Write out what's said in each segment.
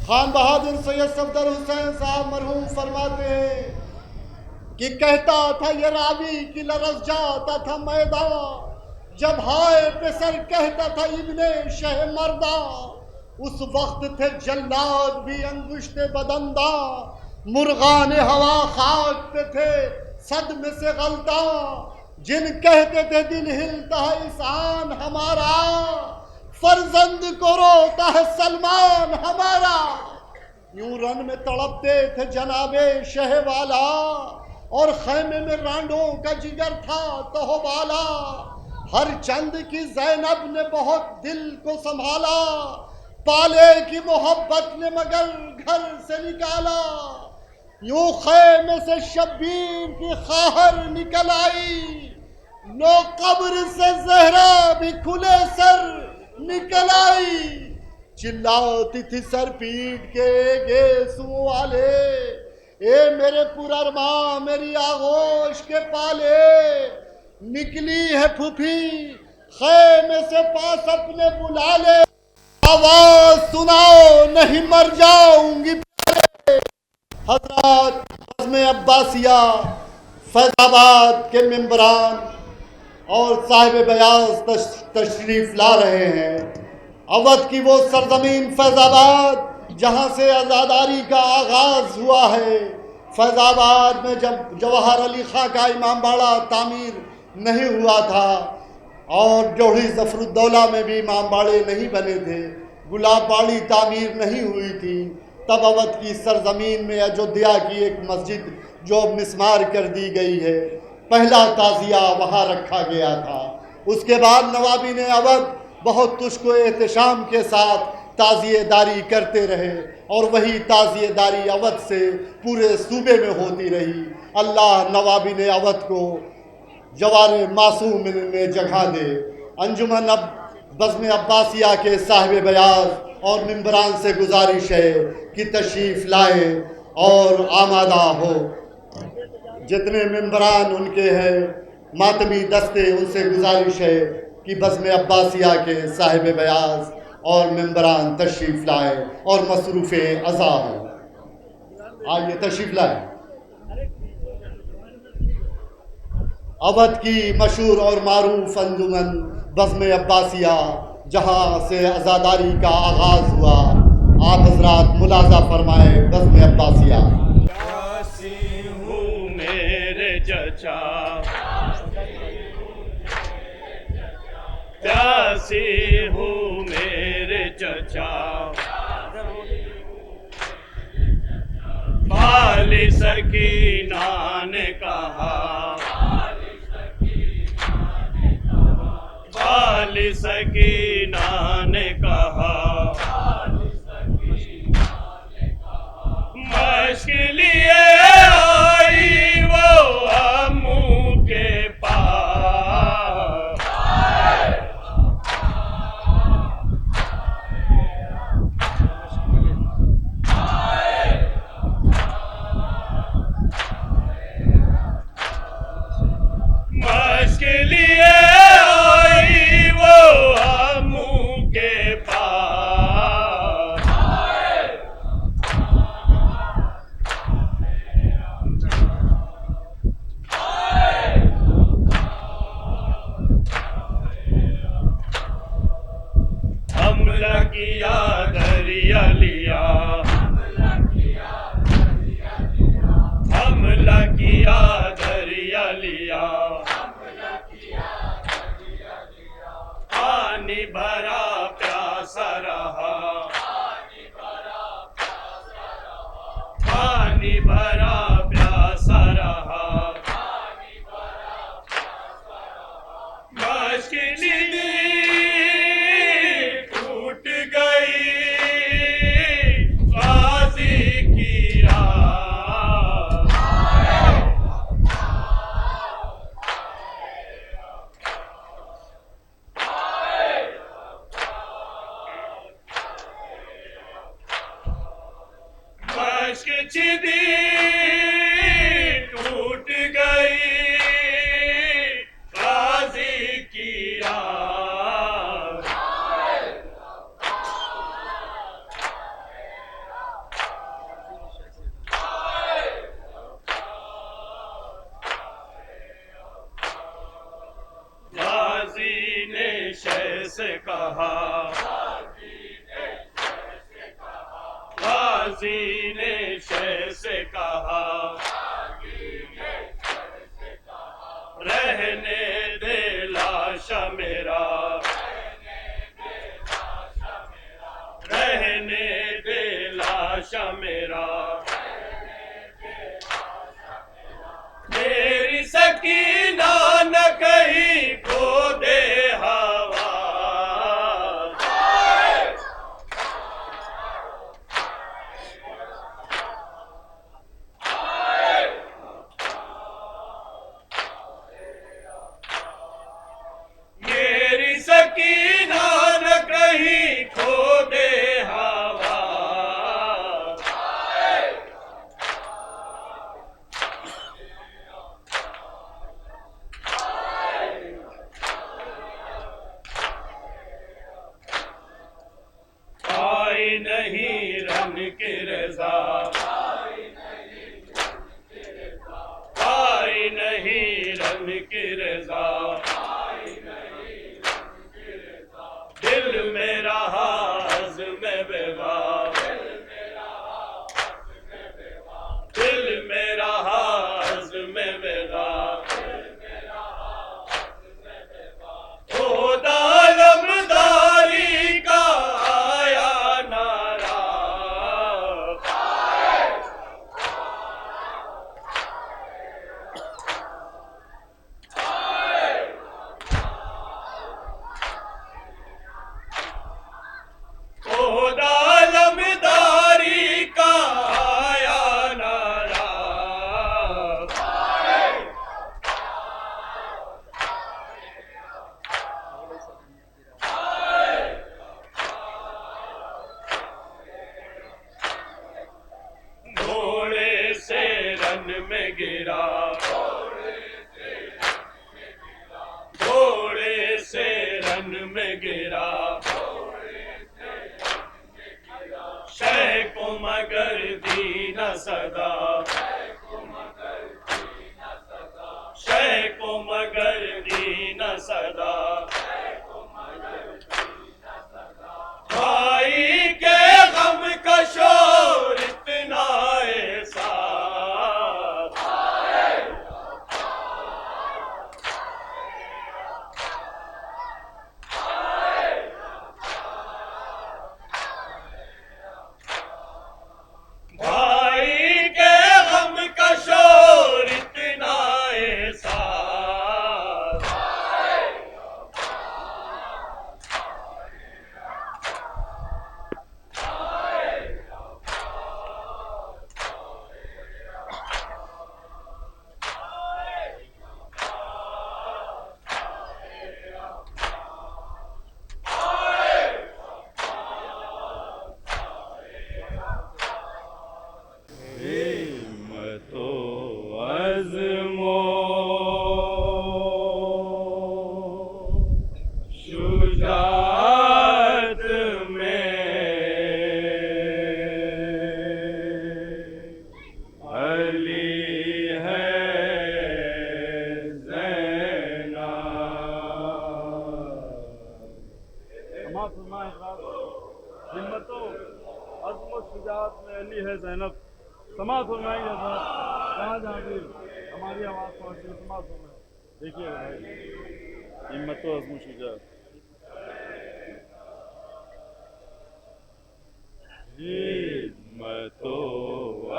खान बहादुर सैयद सफदर हुसैन साहब मरहूम फरमाते हैं कि कहता था ये रावी कि लरस जाता था मैदान, जब हाय पे सर कहता था इब्ने शह मर्दा। उस वक्त थे जल्लाद भी अंगुश्ते बदंदा, मुर्गान हवा खाक पे थे सदमे से गलता। जिन कहते थे दिल हिलता है इस आन हमारा, फर्जंद को रोता है सलमान हमारा। यूं रन में तड़पते थे जनाबे शहवाला, और खैमे में रांडों का जिगर था तोहबाला। हर चंद की जैनब ने बहुत दिल को संभाला, पाले की मोहब्बत ने मगर घर से निकाला। यूं खैमे से शब्बीर की खाहर निकल आई, लो कब्र से जहरा भी खुले सर निकल आई। चिल्लाती थी सर पीट के गेसू वाले, ए मेरे पुररमा मेरी आगोश के पाले। निकली है फूफी खैमे से पास अपने बुला ले, आवाज सुनाओ नहीं मर जाऊंगी। हजरत आज़म अब्बासिया फैजाबाद के मेंबरान और साहिब बयास तशरीफ ला रहे हैं। अवध की वो सरजमीन फैजाबाद जहाँ से आज़ादारी का आगाज़ हुआ है। फैजाबाद में जब जवाहर अली खां का इमाम बाड़ा तामीर नहीं हुआ था और जोड़ी ज़फ़रुद्दौला में भी इमाम बाड़े नहीं बने थे, गुलाब बाड़ी तामीर नहीं हुई थी, तब अवध की सरजमीन में अयोध्या की एक मस्जिद जो मिस्मार कर दी गई है, पहला ताज़िया वहाँ रखा गया था। उसके बाद नवाबी ने अवध बहुत तुश्को एहतशाम के साथ ताज़िएदारी करते रहे और वही ताज़िएदारी अवध से पूरे सूबे में होती रही। अल्लाह नवाबी ने अवध को जवार मासूम में जगह दे। अंजुमन अब बज़्म अब्बासिया के साहिब बयास और मेंबरान से गुजारिश है कि तशरीफ़ लाए और आमादा हो। जितने मेंबरान उनके हैं मातमी दस्ते, उनसे गुजारिश है कि बज़्म अब्बासिया के साहिब बयास और मेंबरान तशरीफ़ लाए और मसरूफ़ अज़ा हो। आइए तशरीफ़ लाए। अवध की मशहूर और मारूफ अंजुमन बज़्म अब्बासिया जहाँ से आज़ादारी का आगाज़ हुआ, आप हज़रात मुलाज़ा फरमाए बज़्म अब्बासिया। प्यासी हूँ मेरे चचा, प्यासी हूँ मेरे चचा, बाली सकीना ने कहा, बाली सकीना ने कहा, मश्क लिए आई वो अम्मू के पास। मश्क लिए आई वो अम्मू के पास। हमला किया दरिया लिया, हमला किया दरिया लिया, पानी भरा प्यासा रहा, पानी भरा प्यासा रहा। मश्किल टूट गई गाजी की राह। मश्क छिदी टूट गई गाजी की राह। कहा, गाजी ने शह से कहा, रहने दे लाशा मेरा, रहने दे लाशा मेरा, मेरी सकीना न कहीं खो दे हवा, मेरी सकीना न कहीं खो दे हवा, आई नहीं रन की रजा, आई नहीं रन की रजा, दिल मेरा हज़्म बेवा, दिल मेरा हज़्म बेवा, खुदा लमदारी का आया नारा, खुदा लमदारी का आया नारा, घोड़े से रन में गिरा, घोड़े से रन में गिरा, शह को मगर दी न सदा, शह को मगर दी न सदा, भाई के गम का शोर इतना ऐसा, भाई के गम का शोर इतना ऐसा, हिम्मतो अज़्मो शुजाअत में अली है ज़ैना, हिम्मतो अज़्म शुजाअत में अली है ज़ैनब। समाअत फरमाएंगे हज़रात, जहाँ जहाँ भी हमारी आवाज़ पहुँचे समाअत फरमाएं। देखिएगा भाई, हिम्मतो अज़्म शुजाअत, हिम्मतो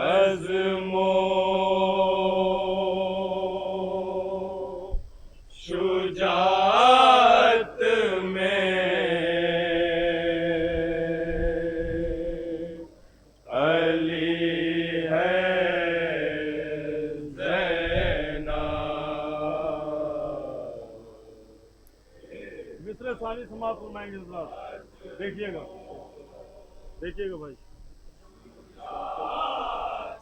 अज़्मो शुजाअत में अली है ज़ैना। मिस्र सानी समाप्त फरमाएंगे हज़रात, देखिएगा देखिएगा भाई,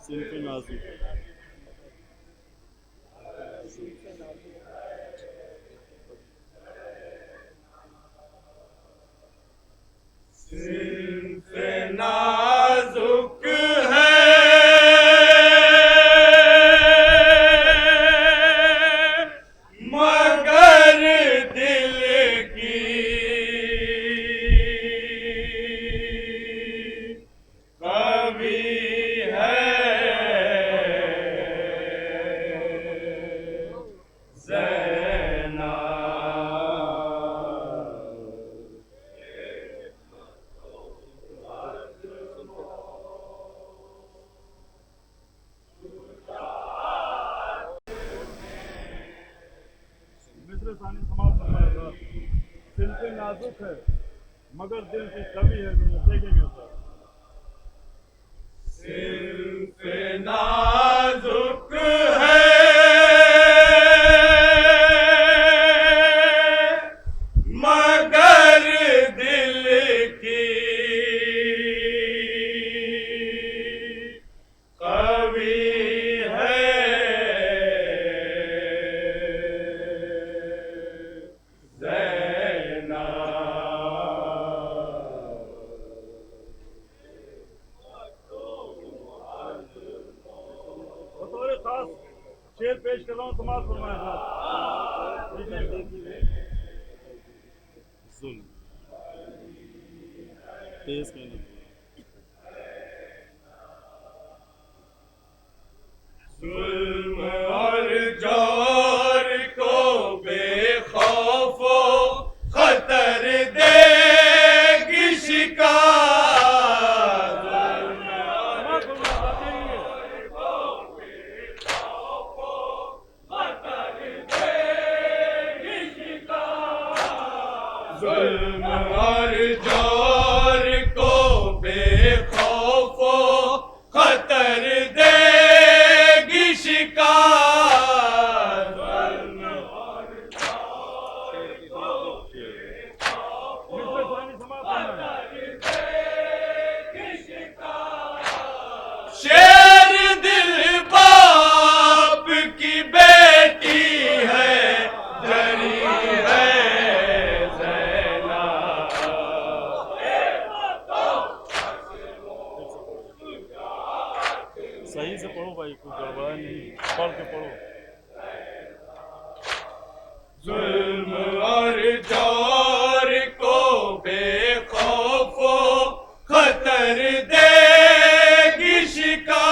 सिंफ़े नाज़िम, सिंफ़े नाज़ुक है मगर दिल की नाजुक है मगर दिल की कवि है ज़ैनब। देखेंगे सर। सिर्फ नाजुक है मगर दिल की कवि है ज़ैनब। बतौर खास शेर पेश कर रहा हूँ, समाज फरमाए साहब। जुल्म तेज कहना। जुल्म और जोर को बेखौफो खतर देगी शिकार। जुल्म और जोर को बेखौफो खतर देगी शिकार। शेर दिल बाप की बेटी है जरी है ज़ैनब। सही से पढ़ो भाई, कुछ गड़बड़ा नहीं, पढ़ के पढ़ो। जुल्म और जोर को बेखौफो खतर देगी शिकार।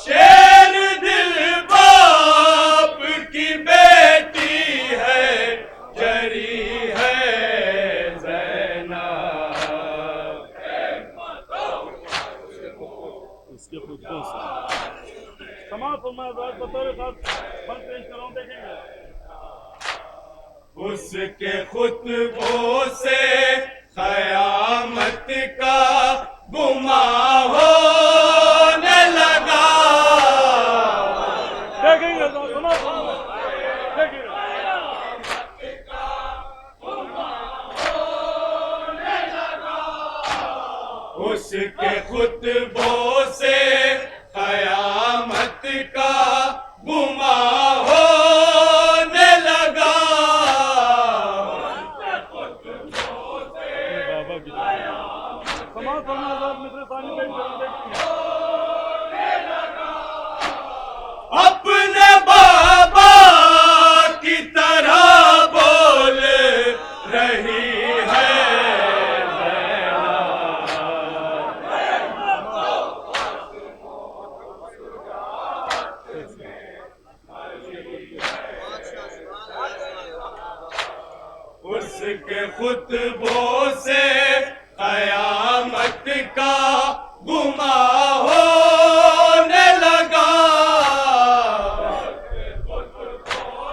शेर दिल बाप की बेटी है जरी है ज़ैनब। उसके खुतबों से समाज फरमाए साहब। बतौर खास बंद पेश कर रहा हूँ, देखेंगे। उसके खुतबों से क़यामत का गुमा होने लगा। देखेंगे तो समाज फरमाए, देखेंगे। उसके खुतबों से क़यामत का गुमा होने लगा। बाबा की समाज फरमाए साहब। मित्र सानी पेश कर रहा हूँ, देखेंगे। अपने बाबा की तरह बोल रही है उसके खुतबों से क़यामत का गुमा होने लगा।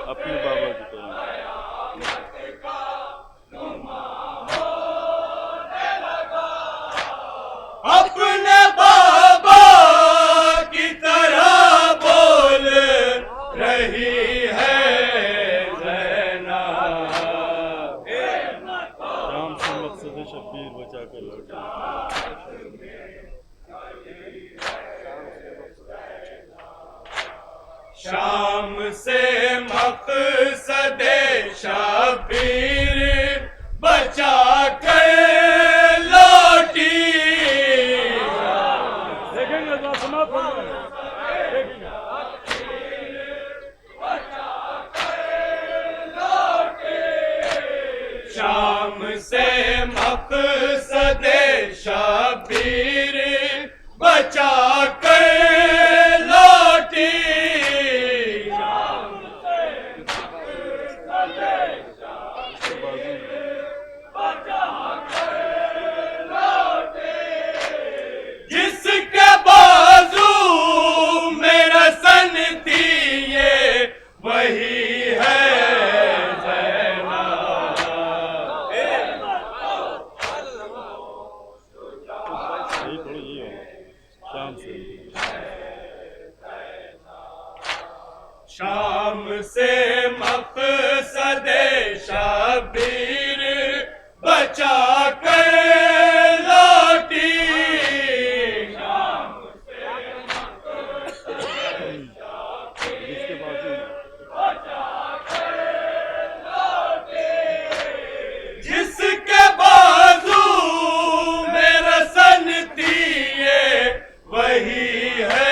अपने बाबा की तरह। अपने बाबा की तरह बोल रही है ज़ैनब। शाम से मकसद शब्बीर बचा कर लौटे। शाम से मकसद शब्बीर बचा कर लौटी। देखेंगे तो समाज फरमाए, देखेंगे। शाम से मकसद शब्बीर बचा कर लौटी। शाम से मकसदे शबीर बचा कर लौटी। जिसके बाजू जिसके बाजू में रसनती है वही है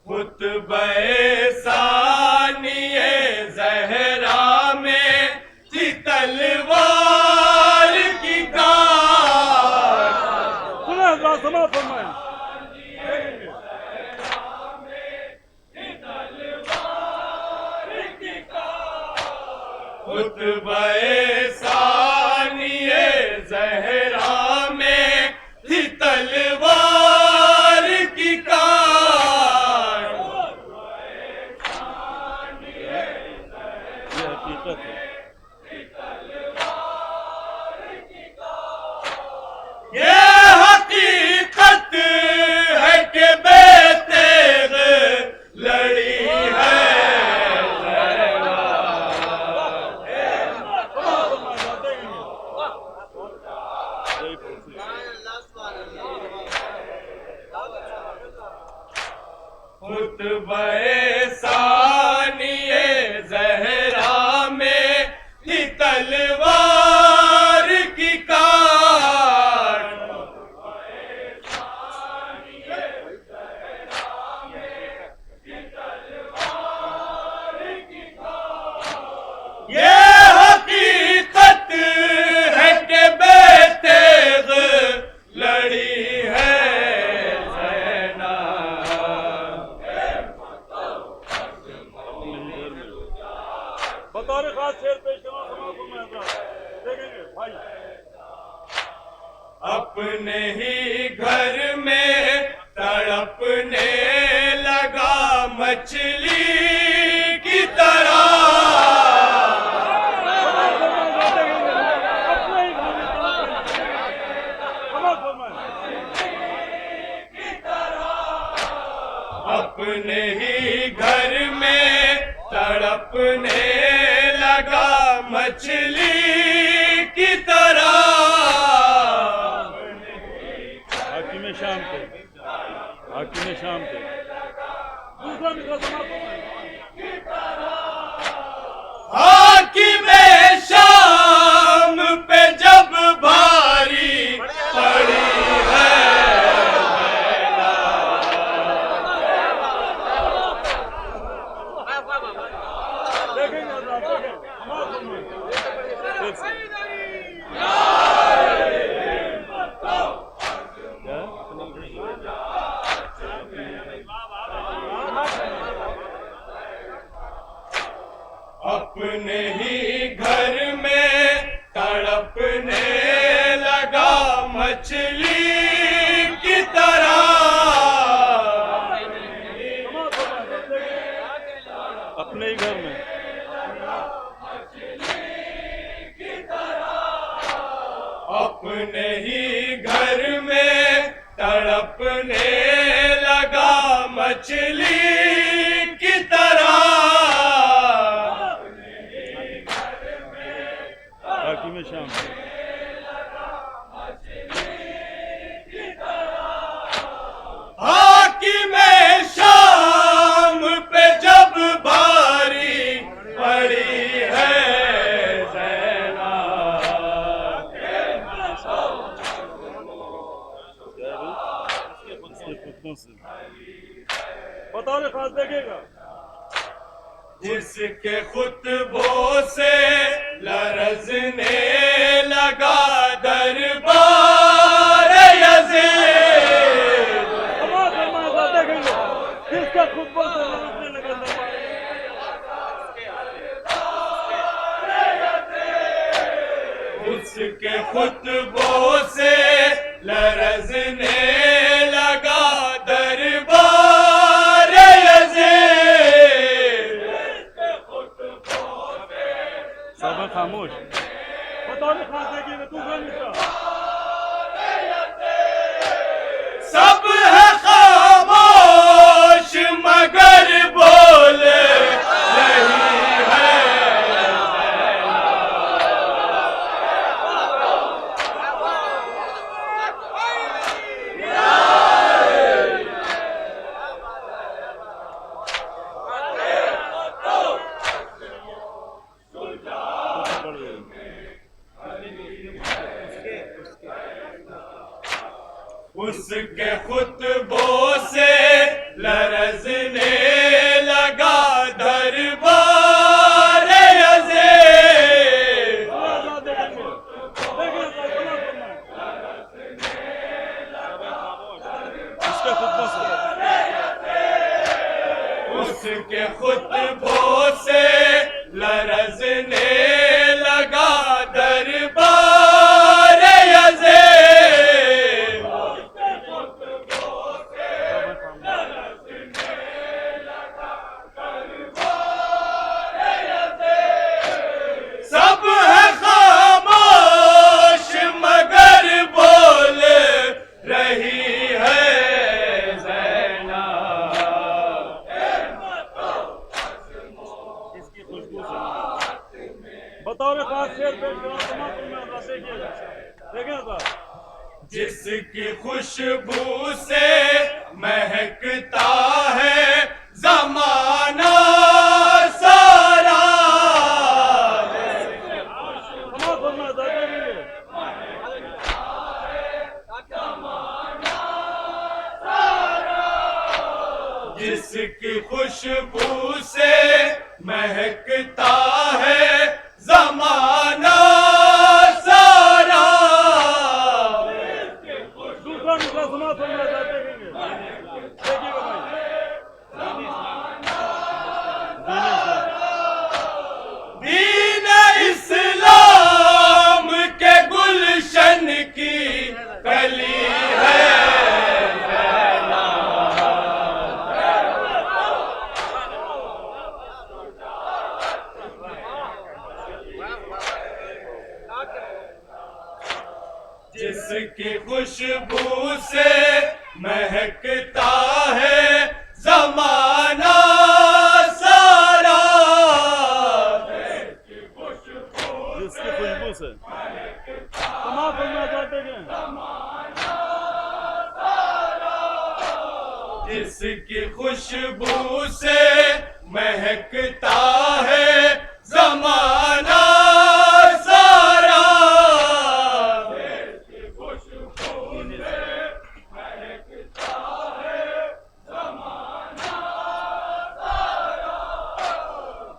खुतबे सानिए ज़हरा में थी तलवार की काट। सुना समा फरमाए खुतबे सानिए ज़हरा में थी तलवार की काट। हकीकत है। ये हकीकत है कि बेतेग लड़ी है ज़हरा। खुतबे सानिए ज़हरा में थी तलवार की काट। ये हकीकत है कि बेतेग लड़ी है ज़ैना। बतौर खास शेर पेश करना समाज में देखेंगे भाई। अपने ही घर में तड़पने लगा मछली की तरह। अपने ही घर में तड़पने लगा मछली की तरह। हाकिम शाम पे हाकिम शाम पे दूसरा मिसरा समाप्त हो गया। हाकिम शाम पे जब भारी पड़ी है देखेंगे हजरात, देखेंगे समाप्त हो गया। फिर से। अपने ही घर में तड़पने लगा मछली की तरह। अपने ही घर में अपने ही घर में तड़पने लगा मछली की तरह। हाकिम शाम पे हाकिम शाम पे जब भारी पड़ी है ज़ैना। बतौर खास देखेगा। जिसके खुतबों से लरज़ने लगा दरबार यज़ीद। देखेंगे जिसका खुतबों से लरज़ने लगा दरबार। उसके खुतबों से लरज़ने लगा दरबार यज़ीद। सब है खामोश। बतौर खास देखिए तू कौन मिश्रा सब है खामोश मगर बोल रही है। उसके खुतबों से लरज़ने लगा दरबार अज़ीज़। उसके खुतबों से लरज़ने लगा दरबार अज़ीज़। सब है खामोश मगर बोल रही है ज़ैनब। इसकी खुशबू से बतौर खास शेर पेश करो समापन में देखिएगा देखिए सर जिसकी खुशबू से महकता है ज़माना सारा। समापन में देखिए जिसकी खुशबू से महकता है ज़माना सारा। दूसरा मिश्रा समापन में देखेंगे देखिएगा भाई दीन इस्लाम के गुलशन की कली है जिसकी खुशबू से महकता है ज़माना सारा। जिसकी खुशबू से समापन में देखेंगे जिसकी खुशबू से महकता है ज़माना सारा।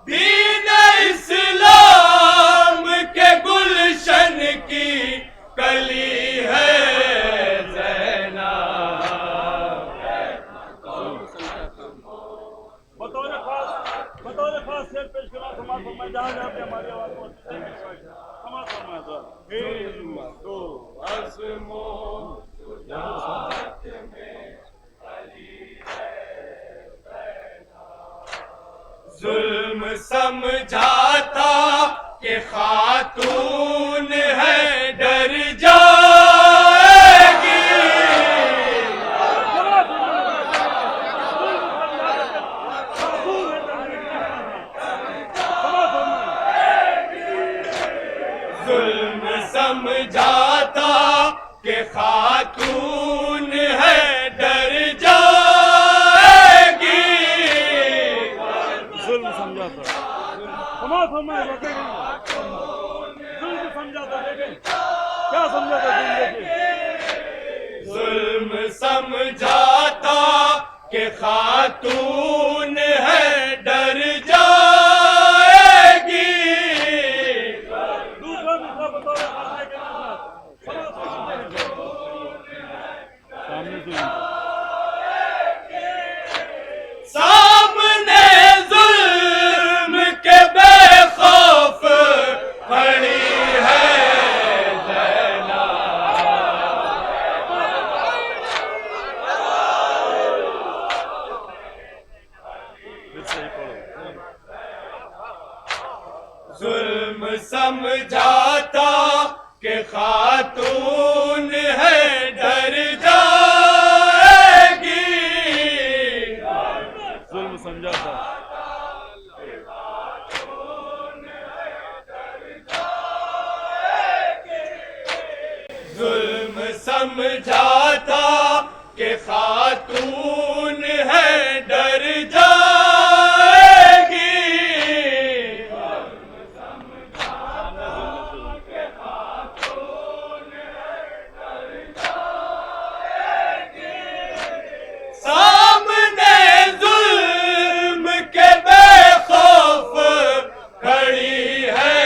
दीन इस्लाम के गुलशन की कली है बतौर खास शेर पेश करो समापन में जहाँ जहाँ पे हमारी आवाज पहुंचती है समापन में तो जुल्म समझाता कि खातून है डर जाएगी। जुल्म समझाता कि खातून है डर जाएगी। जुल्म समझाता समापन में देखेंगे जुल्म समझाता देखें क्या समझाता देखिए जुल्म समझाता कि खातून है डर जाएगी। दूसरा मिश्रा बतौर सामने सामने जुल्म के बेखौफ खड़ी है फिर से पढ़ो समझाता कि खातून है डर जाएगी, जुल्म समझाता जुल्म समझाता कि खातून है डर जाएगी, सामने जुल्म के बेखौफ खड़ी है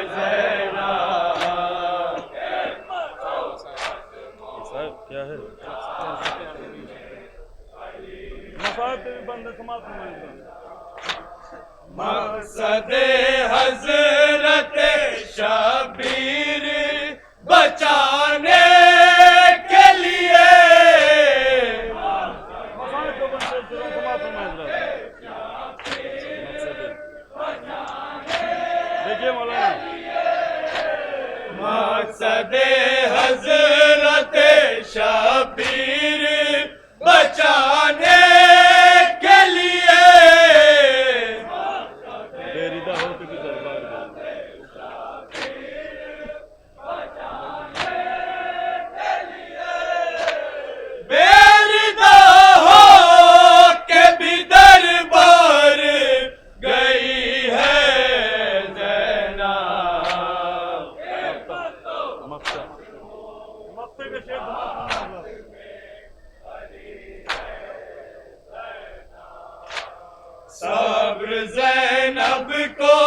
ज़ैनब। साहब क्या है मफाद भी बंद समाज में मकसद हजरत शबीर बचाने के लिए, मफाद को बंद समाज में देखिए मौलाना, मकसद हजरत शबीर बचाने के लिए, बेरिदा हो के भी दरबार में बेरिदा हो के भी दरबार गई है ज़ैनब। मक्का मक्के के शेख सब्र ज़ैनब को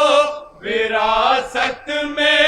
विरासत में